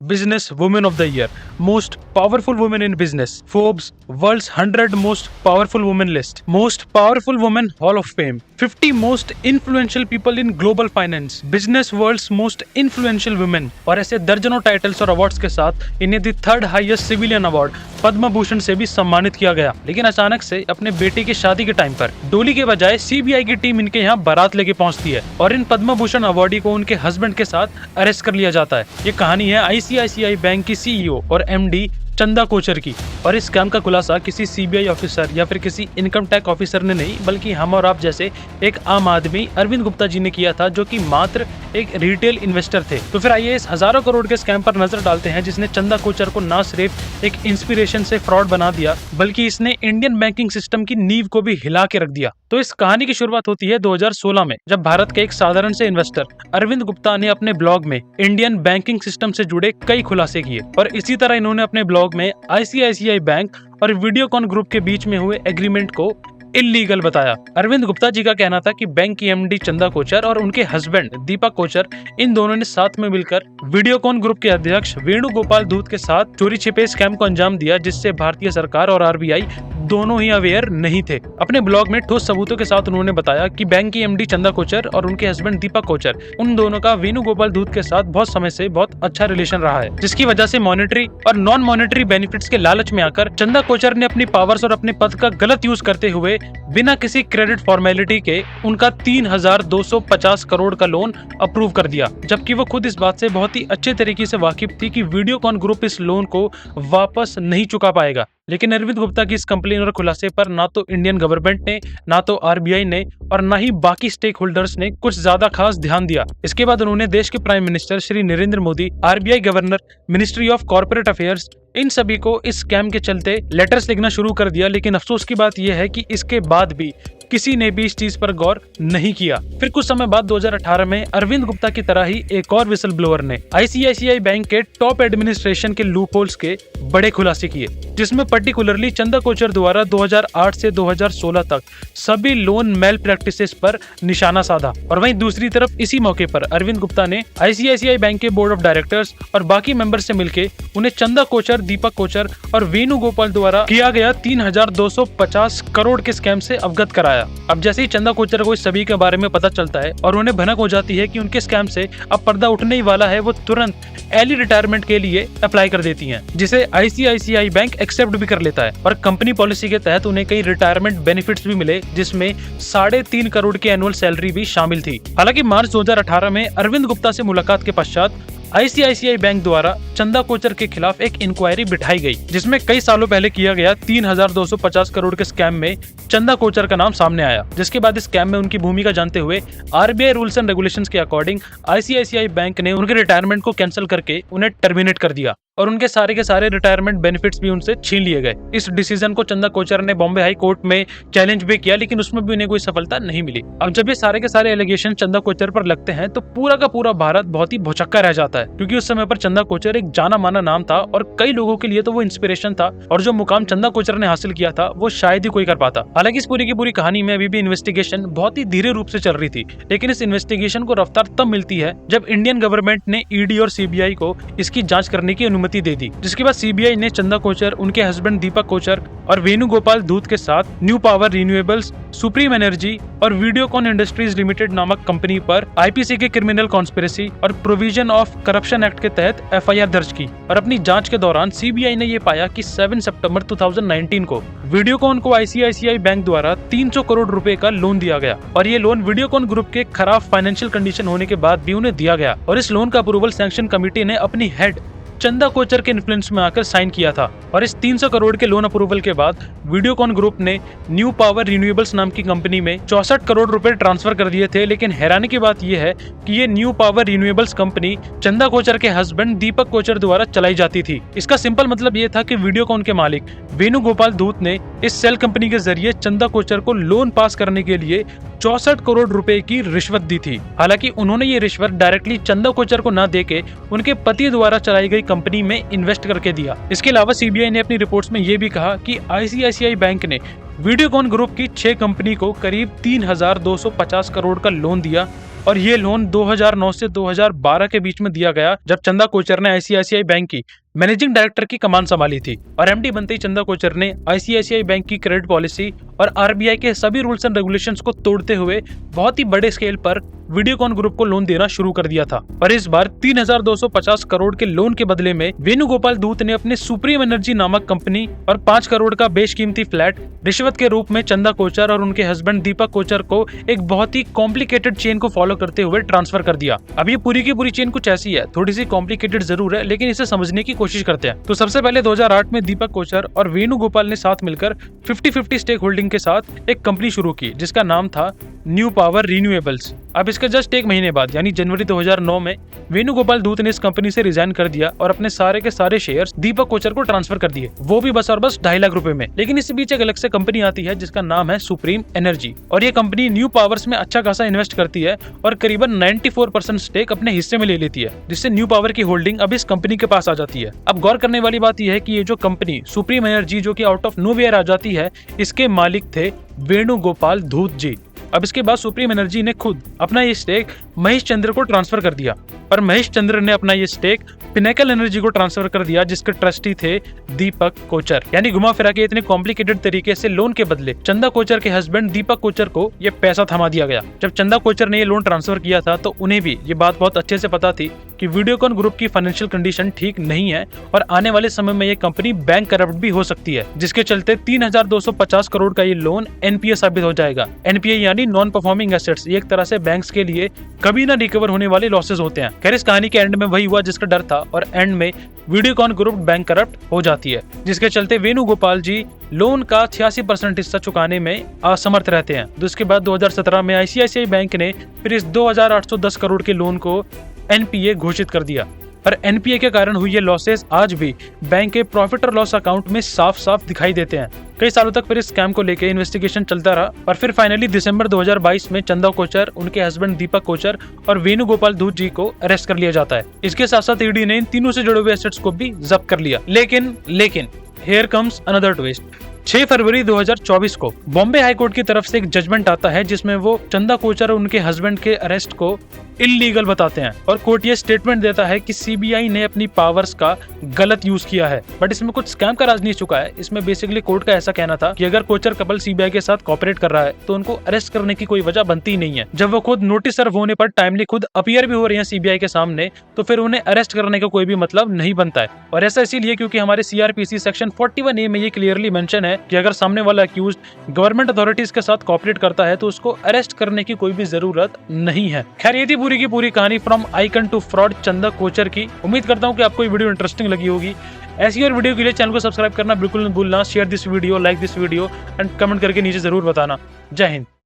Business Women of the Year, Most Powerful Women in Business, Forbes World's 100 Most Powerful Women List, Most Powerful Women Hall of Fame, 50 Most Influential People in Global Finance, Business World's Most Influential Women और ऐसे दर्जनों titles और awards के साथ इन्हें the third highest civilian award Padma Bhushan से भी सम्मानित किया गया। लेकिन अचानक से अपने बेटे की शादी के टाइम पर डोली के बजाय सीबीआई की टीम इनके यहाँ बारात लेके पहुंचती है और इन पद्म भूषण अवार्डी को उनके हस्बैंड के साथ अरेस्ट कर लिया जाता है। ये कहानी है आईसीआईसीआई बैंक की सीईओ और एमडी चंदा कोचर की, और इस स्कैम का खुलासा किसी सीबीआई ऑफिसर या फिर किसी इनकम टैक्स ऑफिसर ने नहीं बल्कि हम और आप जैसे एक आम आदमी अरविंद गुप्ता जी ने किया था, जो कि मात्र एक रिटेल इन्वेस्टर थे। तो फिर आइए इस हजारों करोड़ के स्कैम पर नजर डालते हैं, जिसने चंदा कोचर को न सिर्फ एक इंस्पिरेशन से फ्रॉड बना दिया बल्कि इसने इंडियन बैंकिंग सिस्टम की नींव को भी हिला के रख दिया। तो इस कहानी की शुरुआत होती है 2016 में, जब भारत के एक साधारण से इन्वेस्टर अरविंद गुप्ता ने अपने ब्लॉग में इंडियन बैंकिंग सिस्टम से जुड़े कई खुलासे किए और इसी तरह इन्होंने अपने ब्लॉग में आईसीआईसीआई बैंक और वीडियोकॉन ग्रुप के बीच में हुए एग्रीमेंट को इल्लीगल बताया। अरविंद गुप्ता जी का कहना था कि बैंक की एमडी चंदा कोचर और उनके हस्बैंड दीपक कोचर इन दोनों ने साथ में मिलकर वीडियोकॉन ग्रुप के अध्यक्ष वेणुगोपाल धूत के साथ चोरी छिपे स्कैम को अंजाम दिया, जिससे भारतीय सरकार और आरबीआई दोनों ही अवेयर नहीं थे। अपने ब्लॉग में ठोस सबूतों के साथ उन्होंने बताया कि बैंक की एमडी चंदा कोचर और उनके हस्बैंड दीपक कोचर, उन दोनों का वेणुगोपाल धूत के साथ बहुत समय से बहुत अच्छा रिलेशन रहा है, जिसकी वजह से मॉनेटरी और नॉन मॉनेटरी बेनिफिट्स के लालच में आकर चंदा कोचर ने अपनी पावर्स और अपने पद का गलत यूज करते हुए बिना किसी क्रेडिट फॉर्मेलिटी के उनका 3250 करोड़ का लोन अप्रूव कर दिया, जबकि वो खुद इस बात से बहुत ही अच्छे तरीके से वाकिफ थी कि वीडियोकॉन ग्रुप इस लोन को वापस नहीं चुका पाएगा। लेकिन अरविंद गुप्ता की इस कंप्लेन और खुलासे पर ना तो इंडियन गवर्नमेंट ने, ना तो आरबीआई ने और ना ही बाकी स्टेक होल्डर्स ने कुछ ज्यादा खास ध्यान दिया। इसके बाद उन्होंने देश के prime minister Shri Narendra Modi, RBI governor, ministry of corporate affairs, इन सभी को इस स्कैम के चलते लेटर्स लिखना शुरू कर दिया। लेकिन अफसोस की बात यह है कि इसके बाद भी किसी ने भी इस चीज पर गौर नहीं किया। फिर कुछ समय बाद 2018 में अरविंद गुप्ता की तरह ही एक और विसल ब्लोअर ने आईसीआईसीआई बैंक के टॉप एडमिनिस्ट्रेशन के लूपहोल्स के बड़े खुलासे किए, जिसमें पर्टिकुलरली चंदा कोचर द्वारा 2008 से 2016 तक सभी लोन मेल प्रैक्टिसेस पर निशाना साधा। और वहीं दूसरी तरफ इसी मौके पर अरविंद गुप्ता ने आईसीआईसीआई बैंक के बोर्ड ऑफ डायरेक्टर्स और बाकी मेंबर से मिलकर उन्हें चंदा कोचर, दीपक कोचर और वेणुगोपाल द्वारा किया गया 3250 करोड़ के स्कैम से अवगत कराया। अब जैसे ही चंदा कोचर को इस सभी के बारे में पता चलता है और उन्हें भनक हो जाती है कि उनके स्कैम से अब पर्दा उठने ही वाला है, वो तुरंत अर्ली रिटायरमेंट के लिए अप्लाई कर देती हैं, जिसे आईसीआईसीआई बैंक एक्सेप्ट भी कर लेता है और कंपनी पॉलिसी के तहत उन्हें कई रिटायरमेंट बेनिफिट्स भी मिले, जिसमें 3.5 करोड़ की एनुअल सैलरी भी शामिल थी। हालांकि मार्च 2018 में अरविंद गुप्ता से मुलाकात के पश्चात आईसीआईसीआई बैंक द्वारा चंदा कोचर के खिलाफ एक इंक्वायरी बिठाई गई, जिसमें कई सालों पहले किया गया 3250 करोड़ के स्कैम में चंदा कोचर का नाम सामने आया। जिसके बाद इस स्कैम में उनकी भूमिका जानते हुए आरबीआई रूल्स एंड रेगुलेशंस के अकॉर्डिंग आईसीआईसीआई बैंक ने उनके रिटायरमेंट को कैंसिल करके उन्हें टर्मिनेट कर दिया और उनके सारे के सारे रिटायरमेंट बेनिफिट्स भी उनसे छीन लिए गए। इस डिसीजन को चंदा कोचर ने बॉम्बे हाई कोर्ट में चैलेंज भी किया, लेकिन उसमें भी उन्हें कोई सफलता नहीं मिली। अब जब ये सारे के सारे एलिगेशन चंदा कोचर पर लगते हैं तो पूरा का पूरा भारत बहुत ही भौचक्का रह जाता है, क्योंकि उस समय पर चंदा कोचर एक जाना माना नाम था और कई लोगों के लिए तो वो इंस्पिरेशन था और जो मुकाम चंदा कोचर ने हासिल किया था वो शायद ही कोई कर पाता। हालांकि इस पूरी की पूरी कहानी में अभी भी इन्वेस्टिगेशन बहुत ही धीरे रूप से चल रही थी, लेकिन इस इन्वेस्टिगेशन को रफ्तार तब मिलती है जब इंडियन गवर्नमेंट ने ईडी और सीबीआई को इसकी जांच करने की अनुमति दे दी। जिसके बाद सीबीआई ने चंदा कोचर, उनके हस्बैंड दीपक कोचर और वेणुगोपाल धूत के साथ new power renewables, supreme energy और वीडियोकॉन इंडस्ट्रीज लिमिटेड नामक कंपनी पर आईपीसी के क्रिमिनल कॉन्स्पिरेसी और प्रोविजन ऑफ करप्शन एक्ट के तहत एफआईआर दर्ज की। और अपनी जांच के दौरान सीबीआई ने ये पाया कि 7 सितंबर 2019 को वीडियोकॉन को आईसीआईसीआई बैंक द्वारा 300 करोड़ रुपए का लोन दिया गया और ये लोन वीडियोकॉन ग्रुप के खराब फाइनेंशियल कंडीशन होने के बाद भी उन्हें दिया गया और इस लोन का अप्रूवल सैंक्शन कमेटी ने अपनी हेड चंदा कोचर के इन्फ्लुएंस में आकर साइन किया था। और इस 300 करोड़ के लोन अप्रूवल के बाद वीडियोकॉन ग्रुप ने न्यू पावर रिन्यूएबल्स नाम की कंपनी में 64 करोड़ रुपए ट्रांसफर कर दिए थे। लेकिन हैरानी की बात यह है कि ये new power renewables company Chanda Kochhar के हस्बैंड दीपक कोचर द्वारा चलाई जाती थी। इसका सिंपल मतलब ये था कि वीडियोकॉन के मालिक वेणुगोपाल धूत ने इस सेल कंपनी के जरिए चंदा कोचर को लोन पास करने के लिए 64 करोड़ रुपए की रिश्वत दी थी। हालांकि उन्होंने ये रिश्वत डायरेक्टली चंदा कोचर को न देके उनके पति द्वारा चलाई गई कंपनी में इन्वेस्ट करके दिया। इसके अलावा सीबीआई ने अपनी रिपोर्ट्स में ये भी कहा कि आईसीआईसीआई बैंक ने वीडियोकॉन ग्रुप की 6 कंपनी को करीब 3250 करोड़ का लोन दिया और ये लोन 2009 से 2012 के बीच में दिया गया, जब चंदा कोचर ने आईसीआईसीआई बैंक की मैनेजिंग डायरेक्टर की कमान संभाली थी। और एमडी बनते ही चंदा कोचर ने आईसीआईसीआई बैंक की क्रेडिट पॉलिसी और आरबीआई के सभी रूल्स एंड रेगुलेशंस को तोड़ते हुए बहुत ही बड़े स्केल पर वीडियोकॉन ग्रुप को लोन देना शुरू कर दिया था। और इस बार 3250 करोड़ के लोन के बदले में वेणुगोपाल धूत ने अपने सुप्रीम एनर्जी नामक कंपनी और 5 करोड़ का बेशकीमती फ्लैट रिश्वत के रूप में चंदा कोचर और उनके हस्बैंड दीपक कोचर को एक बहुत ही कॉम्प्लिकेटेड चेन को फॉलो करते हुए ट्रांसफर कर दिया। अब ये पूरी की पूरी चेन कुछ ऐसी है, थोड़ी सी कॉम्प्लिकेटेड जरूर है, लेकिन इसे समझने की कोशिश करते हैं। तो सबसे पहले 2008 में दीपक कोचर और वेणुगोपाल ने साथ मिलकर 50-50 स्टेक होल्डिंग के साथ एक कंपनी शुरू की, जिसका नाम था न्यू पावर रिन्यूएबल्स। अब इसके जस्ट एक महीने बाद यानी जनवरी 2009 में वेणुगोपाल धूत ने इस कंपनी से रिजाइन कर दिया और अपने सारे के सारे शेयर्स दीपक कोचर को ट्रांसफर कर दिए, वो भी बस और बस 2.5 लाख रुपए में। लेकिन इसके बीच एक अलग से कंपनी आती है जिसका नाम है सुप्रीम एनर्जी, और ये कंपनी न्यू पावर्स में अच्छा खासा इन्वेस्ट करती है और करीबन 94% स्टेक अपने हिस्से में ले लेती है, जिससे न्यू पावर की होल्डिंग अब इस कंपनी के पास आ जाती है। अब गौर करने वाली बात यह है कि ये जो कंपनी सुप्रीम एनर्जी, जो कि आउट ऑफ नोवेयर आ जाती है, इसके मालिक थे वेणुगोपाल धूत जी। अब इसके बाद सुप्रीम एनर्जी ने खुद अपना ये स्टेक महेश चंद्र को ट्रांसफर कर दिया, और महेश चंद्र ने अपना ये स्टेक पिनेकल एनर्जी को ट्रांसफर कर दिया, जिसके ट्रस्टी थे दीपक कोचर। यानी घुमा फिरा के इतने कॉम्प्लिकेटेड तरीके से लोन के बदले चंदा कोचर के हस्बैंड दीपक कोचर को ये पैसा थमा दिया गया। जब चंदा कोचर ने ये लोन ट्रांसफर किया था तो उन्हें भी ये बात बहुत अच्छे से पता थी कि वीडियोकॉन ग्रुप की फाइनेंशियल कंडीशन ठीक नहीं है और आने वाले समय में ये कंपनी बैंक करप्ट भी हो सकती है, जिसके चलते 3250 करोड़ का ये लोन एनपीए साबित हो जाएगा। एनपीए यानी नॉन परफॉर्मिंग एसेट्स, ये एक तरह से बैंक्स के लिए कभी ना रिकवर होने वाले लॉसेस होते हैं। खैर, इस कहानी के एंड में वही हुआ जिसका डर था, और एंड में वीडियोकॉन ग्रुप बैंक करप्ट हो जाती है, जिसके चलते वेणुगोपाल जी लोन का 86% हिस्सा चुकाने में असमर्थ रहते हैं। उसके बाद 2017 में आईसीआईसीआई बैंक ने फिर इस 2810 करोड़ के लोन को एनपीए घोषित कर दिया, और एनपीए के कारण हुई ये लॉसेस आज भी बैंक के प्रॉफिट और लॉस अकाउंट में साफ साफ दिखाई देते हैं। कई सालों तक फिर इस स्कैम को लेकर इन्वेस्टिगेशन चलता रहा, और फिर फाइनली दिसंबर 2022 में चंदा कोचर, उनके हस्बैंड दीपक कोचर और वेणुगोपाल धूत जी को अरेस्ट कर लिया जाता है। इसके साथ साथ ईडी ने इन तीनों से जुड़े हुए एसेट्स को भी जब्त कर लिया। लेकिन हियर कम्स अनदर ट्विस्ट। 6 फरवरी 2024 को बॉम्बे हाई कोर्ट की तरफ से एक जजमेंट आता है, जिसमें वो चंदा कोचर और उनके हस्बैंड के अरेस्ट को इल्लीगल बताते हैं, और कोर्ट ये स्टेटमेंट देता है कि सीबीआई ने अपनी पावर्स का गलत यूज किया है। बट इसमें कुछ स्कैम का राज नहीं छुपा है। इसमें बेसिकली कोर्ट का ऐसा कहना था कि अगर कोचर कपल सीबीआई के साथ कोऑपरेट कर रहा है तो उनको अरेस्ट करने की कोई वजह बनती ही नहीं है। जब वो खुद नोटिस सर्व होने पर टाइमली खुद अपीयर भी हो रहे हैं सीबीआई के सामने, तो फिर उन्हें अरेस्ट करने का कोई भी मतलब नहीं बनता है। और ऐसा इसीलिए क्योंकि हमारे सीआरपीसी सेक्शन 41A में ये क्लियरली मेंशन है कि अगर सामने वाला अक्यूज्ड गवर्नमेंट अथॉरिटीज के साथ कोऑपरेट करता है तो उसको अरेस्ट करने की कोई भी जरूरत नहीं है। खैर, ये थी पूरी की पूरी कहानी from icon to fraud Chanda Kochhar की। उम्मीद करता हूँ कि आपको ये वीडियो इंटरेस्टिंग लगी होगी। ऐसी और वीडियो के लिए चैनल को सब्सक्राइब करना बिल्कुल नहीं भूलना। Share this video, like this video and comment करके नीचे जरूर बताना। जय हिंद।